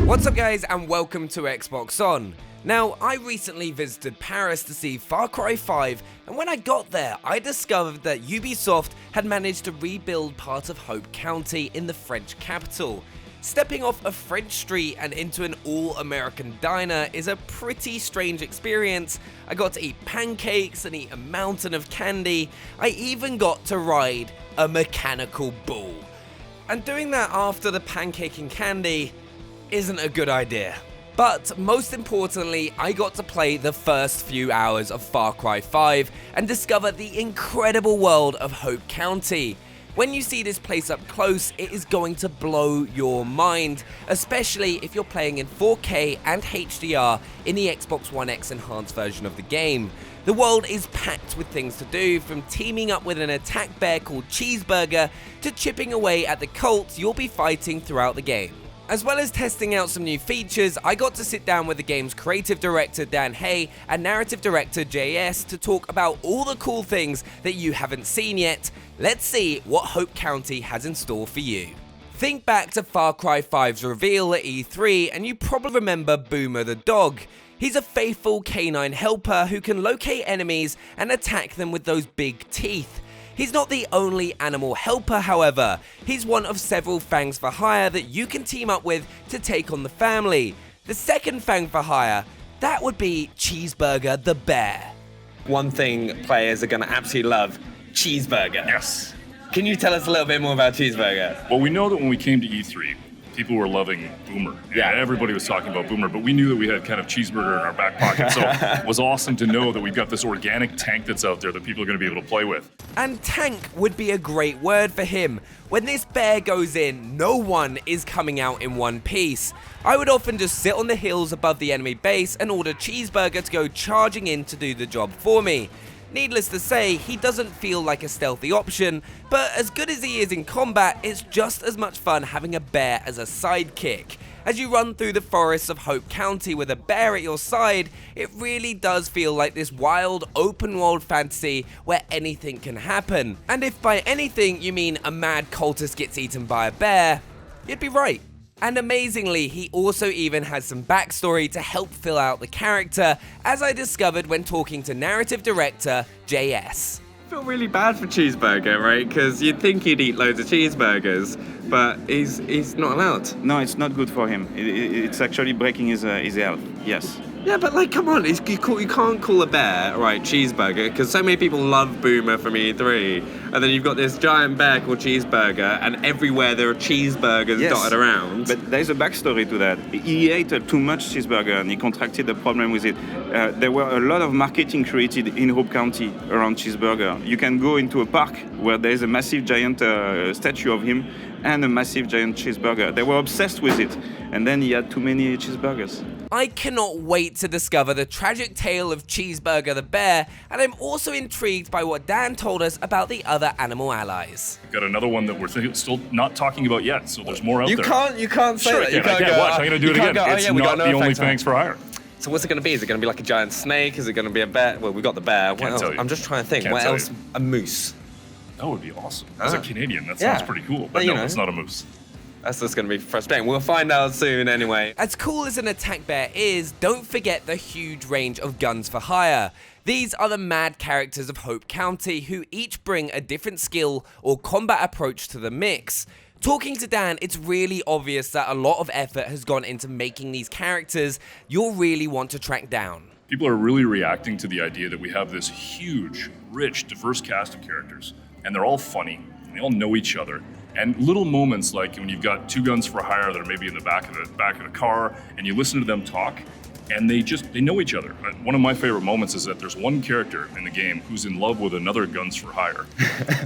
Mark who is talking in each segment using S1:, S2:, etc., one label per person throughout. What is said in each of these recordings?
S1: What's up guys, and welcome to Xbox On. Now, I recently visited Paris to see Far Cry 5, and when I got there, I discovered that Ubisoft had managed to rebuild part of Hope County in the French capital. Stepping off a French street and into an all-American diner is a pretty strange experience. I got to eat pancakes and eat a mountain of candy. I even got to ride a mechanical bull. And doing that after the pancake and candy isn't a good idea. But most importantly, I got to play the first few hours of Far Cry 5 and discover the incredible world of Hope County. When you see this place up close, it is going to blow your mind, especially if you're playing in 4K and HDR in the Xbox One X enhanced version of the game. The world is packed with things to do, from teaming up with an attack bear called Cheeseburger to chipping away at the cults you'll be fighting throughout the game. As well as testing out some new features, I got to sit down with the game's creative director Dan Hay and narrative director JS to talk about all the cool things that you haven't seen yet. Let's see what Hope County has in store for you. Think back to Far Cry 5's reveal at E3 and you probably remember Boomer the dog. He's a faithful canine helper who can locate enemies and attack them with those big teeth. He's not the only animal helper, however. He's one of several Fangs for Hire that you can team up with to take on the family. The second Fang for Hire, that would be Cheeseburger the bear. One thing players are going to absolutely love, Cheeseburger.
S2: Yes.
S1: Can you tell us a little bit more about Cheeseburger?
S2: Well, we know that when we came to E3, people were loving Boomer.
S1: Yeah.
S2: Everybody was talking about Boomer, but we knew that we had kind of Cheeseburger in our back pocket, so it was awesome to know that we've got this organic tank that's out there that people are going to be able to play with.
S1: And tank would be a great word for him. When this bear goes in, no one is coming out in one piece. I would often just sit on the hills above the enemy base and order Cheeseburger to go charging in to do the job for me. Needless to say, he doesn't feel like a stealthy option, but as good as he is in combat, it's just as much fun having a bear as a sidekick. As you run through the forests of Hope County with a bear at your side, it really does feel like this wild, open-world fantasy where anything can happen. And if by anything you mean a mad cultist gets eaten by a bear, you'd be right. And amazingly, he also even has some backstory to help fill out the character, as I discovered when talking to narrative director JS.
S3: I feel really bad for Cheeseburger, right? Because you'd think he'd eat loads of cheeseburgers, but he's not allowed.
S4: No, it's not good for him. It's actually breaking his health. Yes.
S3: Yeah, but like, come on, you can't call a bear, right, Cheeseburger, because so many people love Boomer from E3, and then you've got this giant bear called Cheeseburger, and everywhere there are cheeseburgers dotted around.
S4: But there's a backstory to that. He ate too much cheeseburger, and he contracted a problem with it. There were a lot of marketing created in Hope County around Cheeseburger. You can go into a park where there's a massive giant statue of him and a massive giant cheeseburger. They were obsessed with it, and then he had too many cheeseburgers.
S1: I cannot wait to discover the tragic tale of Cheeseburger the bear, and I'm also intrigued by what Dan told us about the other animal allies.
S2: We've got another one that we're still not talking about yet, so there's more out there.
S3: You can't say that.
S2: You can't watch. I'm going to do it again. It's not the only Fangs for Hire.
S3: So what's it going to be? Is it going to be like a giant snake? Is it going to be a bear? Well, we got the bear. What else? I'm just trying to think. What else? A moose.
S2: That would be awesome. As a Canadian, that sounds pretty cool. But no, it's not a moose.
S3: That's just going to be frustrating. We'll find out soon anyway.
S1: As cool as an attack bear is, don't forget the huge range of guns for hire. These are the mad characters of Hope County who each bring a different skill or combat approach to the mix. Talking to Dan, it's really obvious that a lot of effort has gone into making these characters you'll really want to track down.
S2: People are really reacting to the idea that we have this huge, rich, diverse cast of characters, and they're all funny, and they all know each other. And little moments like when you've got two guns for hire that are maybe in the back of the car, and you listen to them talk, and they know each other. One of my favorite moments is that there's one character in the game who's in love with another guns for hire,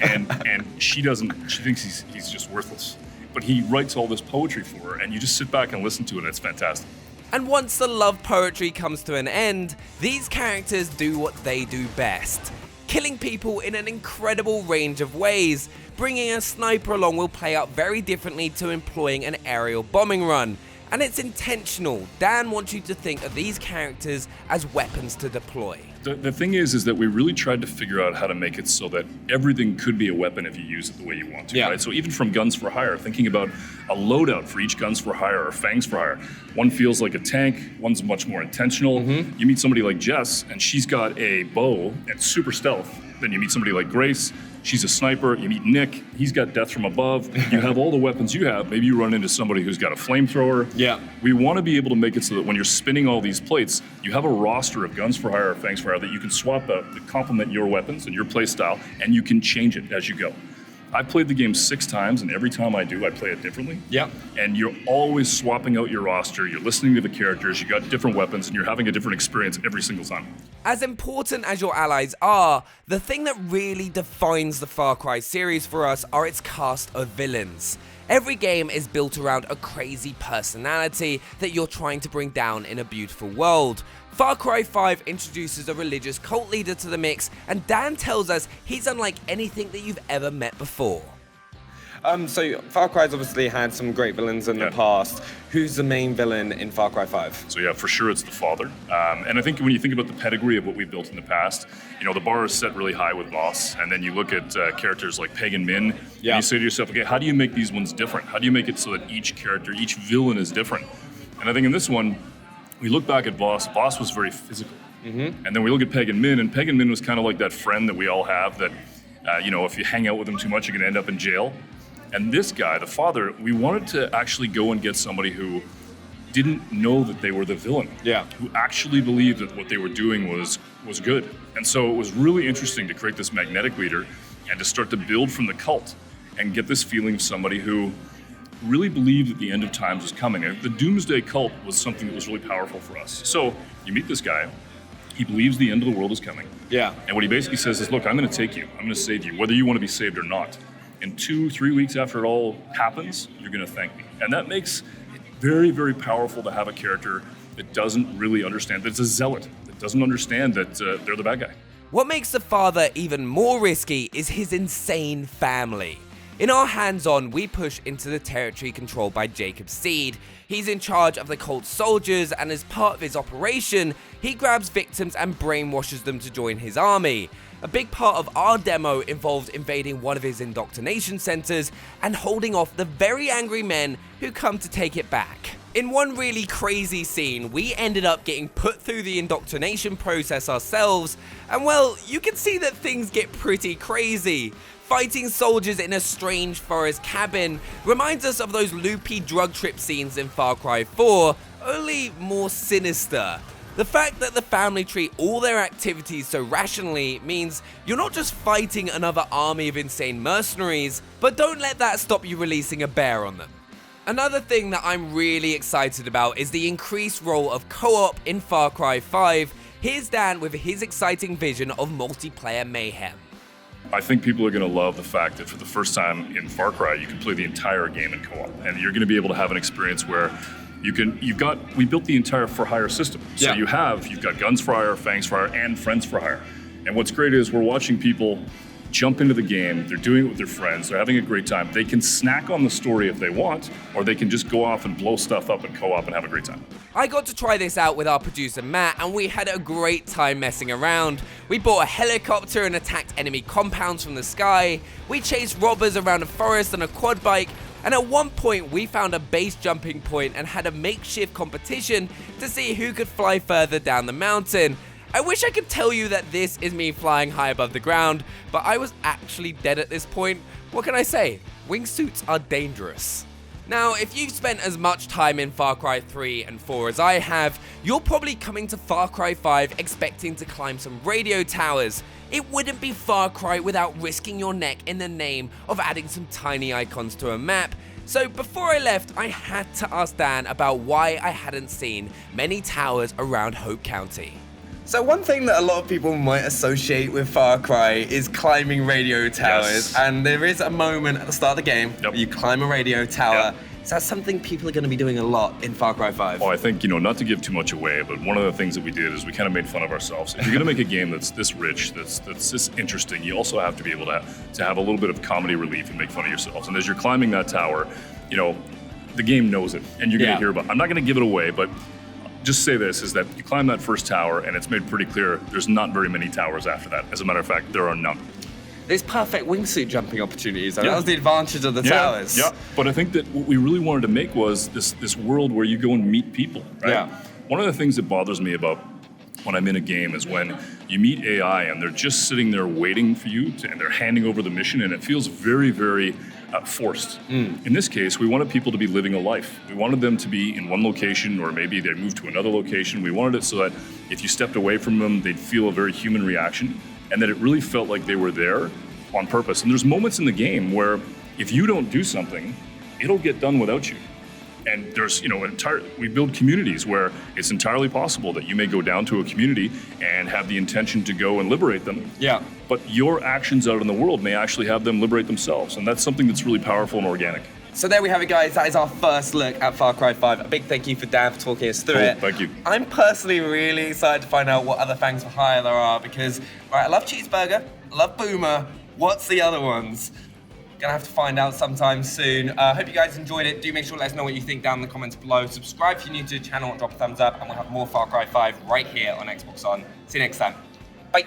S2: and she thinks he's just worthless. But he writes all this poetry for her, and you just sit back and listen to it, and it's fantastic.
S1: And once the love poetry comes to an end, these characters do what they do best. Killing people in an incredible range of ways. Bringing a sniper along will play out very differently to employing an aerial bombing run. And it's intentional. Dan wants you to think of these characters as weapons to deploy.
S2: The thing is that we really tried to figure out how to make it so that everything could be a weapon if you use it the way you want to, right? So even from Guns for Hire, thinking about a loadout for each Guns for Hire or Fangs for Hire. One feels like a tank, one's much more intentional. You meet somebody like Jess, and she's got a bow and super stealth. Then you meet somebody like Grace, she's a sniper. You meet Nick, he's got death from above. You have all the weapons you have. Maybe you run into somebody who's got a flamethrower.
S3: Yeah.
S2: We want to be able to make it so that when you're spinning all these plates, you have a roster of Guns for Hire or Fangs for Hire that you can swap out that complement your weapons and your play style, and you can change it as you go. I've played the game 6 times, and every time I do, I play it differently.
S3: Yeah.
S2: And you're always swapping out your roster, you're listening to the characters, you got different weapons, and you're having a different experience every single time.
S1: As important as your allies are, the thing that really defines the Far Cry series for us are its cast of villains. Every game is built around a crazy personality that you're trying to bring down in a beautiful world. Far Cry 5 introduces a religious cult leader to the mix, and Dan tells us he's unlike anything that you've ever met before.
S3: So Far Cry's obviously had some great villains in the past. Who's the main villain in Far Cry 5?
S2: So yeah, for sure it's the father. And I think when you think about the pedigree of what we built in the past, the bar is set really high with Voss, and then you look at characters like Peg and Min, and you say to yourself, okay, how do you make these ones different? How do you make it so that each character, each villain is different? And I think in this one, we look back at Voss. Voss was very physical. And then we look at Peg and Min was kind of like that friend that we all have that, if you hang out with him too much, you're going to end up in jail. And this guy, the father, we wanted to actually go and get somebody who didn't know that they were the villain.
S3: Yeah.
S2: Who actually believed that what they were doing was good. And so it was really interesting to create this magnetic leader and to start to build from the cult and get this feeling of somebody who really believed that the end of times was coming. And the Doomsday cult was something that was really powerful for us. So you meet this guy, he believes the end of the world is coming.
S3: Yeah.
S2: And what he basically says is, look, I'm going to take you. I'm going to save you, whether you want to be saved or not. And 2-3 weeks after it all happens, you're going to thank me. And that makes it very, very powerful to have a character that doesn't really understand, that's a zealot, that doesn't understand that they're the bad guy.
S1: What makes the father even more risky is his insane family. In our hands-on, we push into the territory controlled by Jacob Seed. He's in charge of the cult soldiers, and as part of his operation, he grabs victims and brainwashes them to join his army. A big part of our demo involved invading one of his indoctrination centers and holding off the very angry men who come to take it back. In one really crazy scene, we ended up getting put through the indoctrination process ourselves, and well, you can see that things get pretty crazy. Fighting soldiers in a strange forest cabin reminds us of those loopy drug trip scenes in Far Cry 4, only more sinister. The fact that the family treat all their activities so rationally means you're not just fighting another army of insane mercenaries, but don't let that stop you releasing a bear on them. Another thing that I'm really excited about is the increased role of co-op in Far Cry 5. Here's Dan with his exciting vision of multiplayer mayhem.
S2: I think people are going to love the fact that for the first time in Far Cry, you can play the entire game in co-op, and you're going to be able to have an experience where we built the entire for hire system. So you've got Guns for Hire, Fangs for Hire, and Friends for Hire. And what's great is we're watching people jump into the game, they're doing it with their friends, they're having a great time. They can snack on the story if they want, or they can just go off and blow stuff up in co-op and have a great time.
S1: I got to try this out with our producer Matt, and we had a great time messing around. We bought a helicopter and attacked enemy compounds from the sky. We chased robbers around a forest on a quad bike, and at one point we found a base jumping point and had a makeshift competition to see who could fly further down the mountain. I wish I could tell you that this is me flying high above the ground, but I was actually dead at this point. What can I say? Wingsuits are dangerous. Now, if you've spent as much time in Far Cry 3 and 4 as I have, you're probably coming to Far Cry 5 expecting to climb some radio towers. It wouldn't be Far Cry without risking your neck in the name of adding some tiny icons to a map. So before I left, I had to ask Dan about why I hadn't seen many towers around Hope County.
S3: So one thing that a lot of people might associate with Far Cry is climbing radio towers.
S2: Yes.
S3: And there is a moment at the start of the game where you climb a radio tower.
S2: Yep.
S3: So that's something people are going to be doing a lot in Far Cry 5.
S2: Well, I think, not to give too much away, but one of the things that we did is we kind of made fun of ourselves. If you're going to make a game that's this rich, that's this interesting, you also have to be able to have a little bit of comedy relief and make fun of yourselves. And as you're climbing that tower, the game knows it, and you're going to hear about it. I'm not going to give it away, but just say this, is that you climb that first tower and it's made pretty clear there's not very many towers after that. As a matter of fact, there are none.
S3: There's perfect wingsuit jumping opportunities. That was the advantage of the towers.
S2: Yeah, but I think that what we really wanted to make was this world where you go and meet people, right?
S3: Yeah.
S2: One of the things that bothers me about when I'm in a game is when you meet AI and they're just sitting there waiting for you and they're handing over the mission, and it feels very, very forced. In this case, we wanted people to be living a life. We wanted them to be in one location, or maybe they moved to another location. We wanted it so that if you stepped away from them, they'd feel a very human reaction, and that it really felt like they were there on purpose. And there's moments in the game where if you don't do something, it'll get done without you. And there's, we build communities where it's entirely possible that you may go down to a community and have the intention to go and liberate them.
S3: Yeah.
S2: But your actions out in the world may actually have them liberate themselves. And that's something that's really powerful and organic.
S3: So there we have it, guys. That is our first look at Far Cry 5. A big thank you for Dan for talking us through it.
S2: Thank you.
S3: I'm personally really excited to find out what other Fangs for Hire there are because, I love Cheeseburger, I love Boomer. What's the other ones? Gonna have to find out sometime soon. Hope you guys enjoyed it. Do make sure to let us know what you think down in the comments below. Subscribe if you're new to the channel, drop a thumbs up, and we'll have more Far Cry 5 right here on Xbox On. See you next time. Bye.